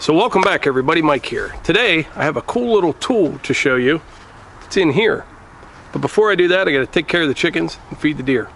So welcome back everybody, Mike here. Today I have a cool little tool to show you. It's in here. But before I do that, I got to take care of the chickens and feed the deer.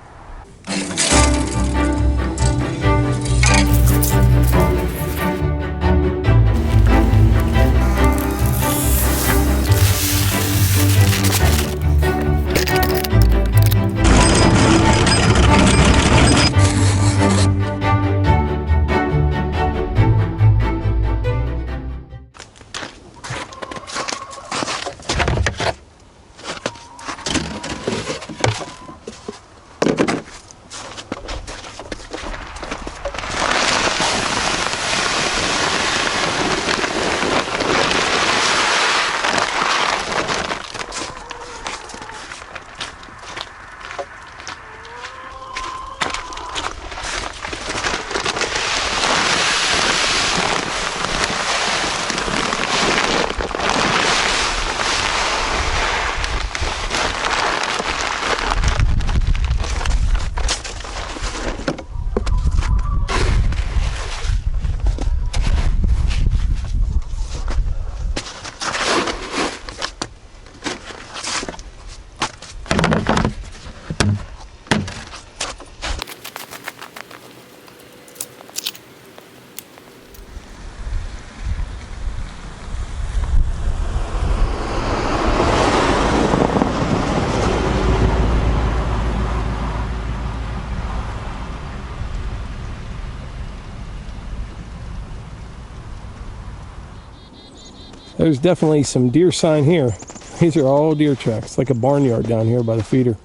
There's definitely some deer sign here. These are all deer tracks, like a barnyard down here by the feeder.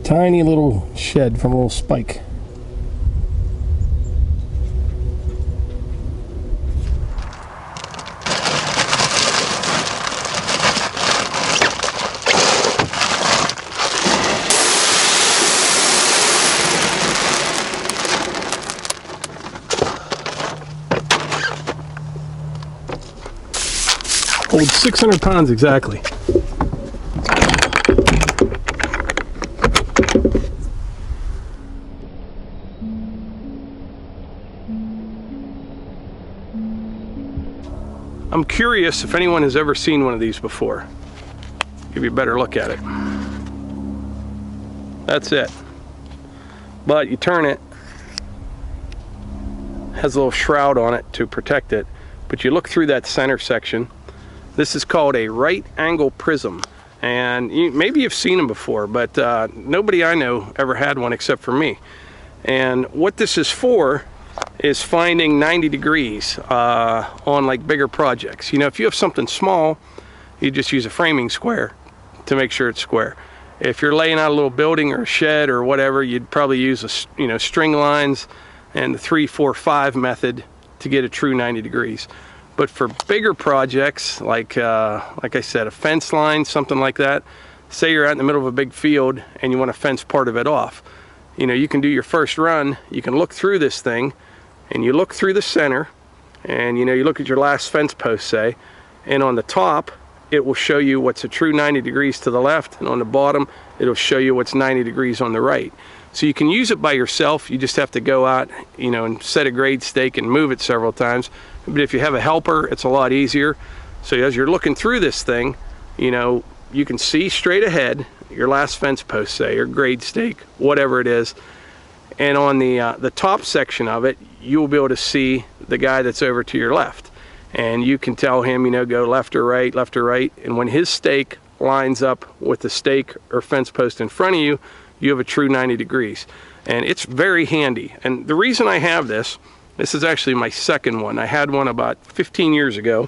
Tiny little shed from a little spike. Holds 600 pounds exactly. I'm curious if anyone has ever seen one of these before. Give you a better look at it. That's it. But you turn it, has a little shroud on it to protect it, but you look through that center section. This is called a right angle prism, and maybe you've seen them before, but nobody I know ever had one except for me. And what this is for is finding 90 degrees on like bigger projects. You know, if you have something small, you just use a framing square to make sure it's square. If you're laying out a little building or a shed or whatever, you'd probably use string lines and the 3, 4, 5 method to get a true 90 degrees. But for bigger projects, like I said, a fence line, something like that, say you're out in the middle of a big field and you want to fence part of it off, you know, you can do your first run, you can look through this thing, and you look through the center, and you know, you look at your last fence post, say, and on the top, it will show you what's a true 90 degrees to the left, and on the bottom, it'll show you what's 90 degrees on the right. So you can use it by yourself. You just have to go out, you know, and set a grade stake and move it several times. But if you have a helper, it's a lot easier. So as you're looking through this thing, you know, you can see straight ahead your last fence post, say, or grade stake, whatever it is. And on the top section of it, you will be able to see the guy that's over to your left. And you can tell him, you know, go left or right, left or right. And when his stake lines up with the stake or fence post in front of you, you have a true 90 degrees. And it's very handy. And the reason I have this is actually my second one. I had one about 15 years ago.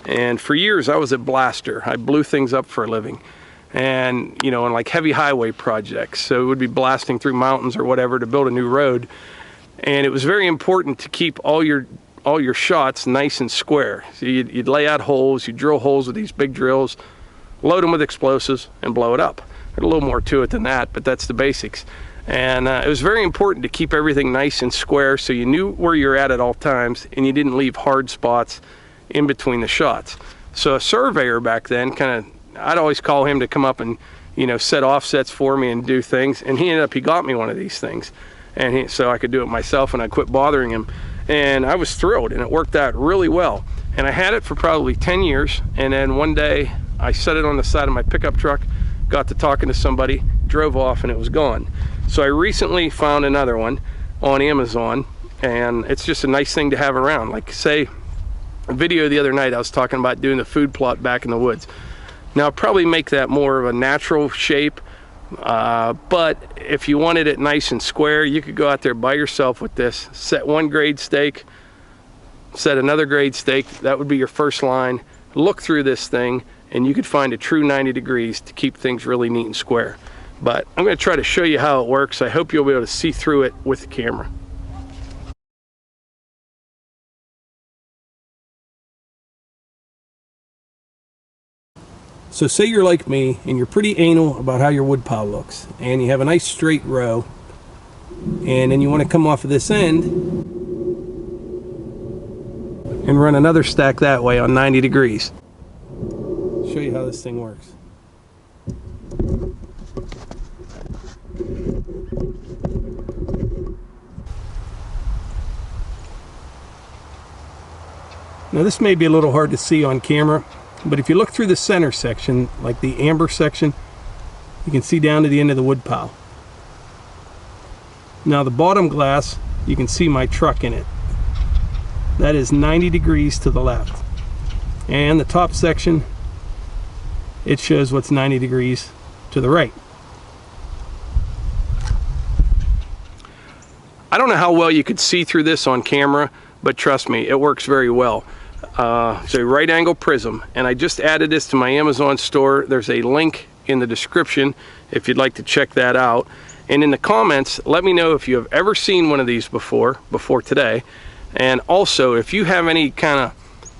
And for years I was a blaster. I blew things up for a living. And, you know, on like heavy highway projects. So it would be blasting through mountains or whatever to build a new road. And it was very important to keep all your shots nice and square. So you'd lay out holes, you'd drill holes with these big drills, load them with explosives, and blow it up. There's a little more to it than that, but that's the basics. And it was very important to keep everything nice and square so you knew where you're at all times and you didn't leave hard spots in between the shots. So a surveyor back then I'd always call him to come up and you know, set offsets for me and do things. And he got me one of these things, and so I could do it myself, and I quit bothering him. And I was thrilled, and it worked out really well. And I had it for probably 10 years, and then one day I set it on the side of my pickup truck, got to talking to somebody, drove off, and it was gone. So I recently found another one on Amazon, and it's just a nice thing to have around. Like, say, a video the other night I was talking about doing the food plot back in the woods. Now I'll probably make that more of a natural shape, but if you wanted it nice and square, you could go out there by yourself with this, set one grade stake, set another grade stake. That would be your first line. Look through this thing, and you could find a true 90 degrees to keep things really neat and square. But I'm going to try to show you how it works. I hope you'll be able to see through it with the camera. So say you're like me and you're pretty anal about how your wood pile looks, and you have a nice straight row, and then you want to come off of this end and run another stack that way on 90 degrees. I'll show you how this thing works. Now this may be a little hard to see on camera, but if you look through the center section, like the amber section, you can see down to the end of the wood pile. Now the bottom glass, you can see my truck in it. That is 90 degrees to the left. And the top section, it shows what's 90 degrees to the right. I don't know how well you could see through this on camera, but trust me, it works very well. It's a right angle prism, and I just added this to my Amazon store. There's a link in the description if you'd like to check that out. And in the comments, let me know if you have ever seen one of these before today. And also, if you have any kind of,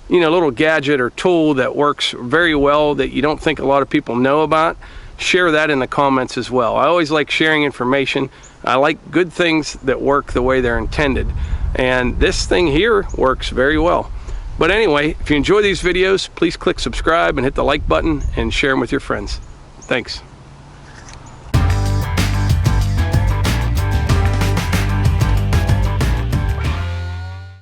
you know, little gadget or tool that works very well that you don't think a lot of people know about, share that in the comments as well. I always like sharing information. I like good things that work the way they're intended. And this thing here works very well. But anyway, if you enjoy these videos, please click subscribe and hit the like button and share them with your friends. Thanks.